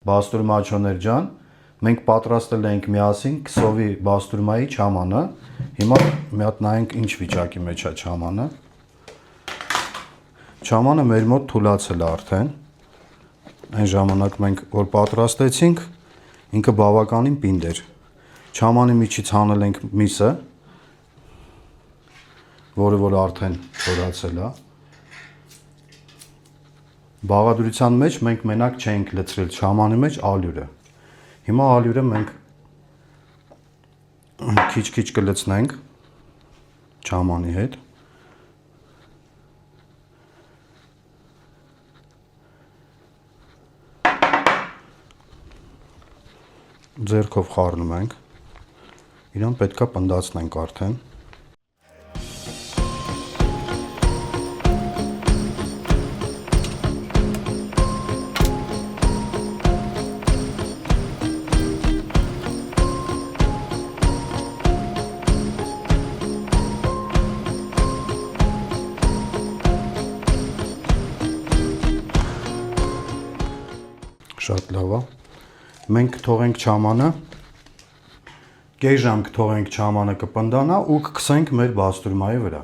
բաստուրմաչոներ ջան, մենք պատրաստել ենք միասին քսովի բաստուրմայի չամանը, հիմա մի հատ նայենք ինչ վիճակի մեջ է չամանը։ Չամանը մեր մոտ թուլացել է արդեն, այն ժամանակ մենք որ պատրաստեցինք, ինքը բավականին պինդ էր, չամանի միջից հանել ենք միսը, որը որ արդեն թորացել է, բաղադրության մեջ մենք մենակ չենք լցրել չամանի մեջ ալյուրը, հիմա ալյուրը մենք քիչ-քիչ կլցնենք չամանի հետ, ձեռքով խառնում ենք, իրան պետք է պնդացնենք արդեն։ Շատ լավ է։ Մենք կթողենք չամանը, կես ժամ կթողենք չամանը կպնդանա ու կքսենք մեր բաստուրմայի վրա։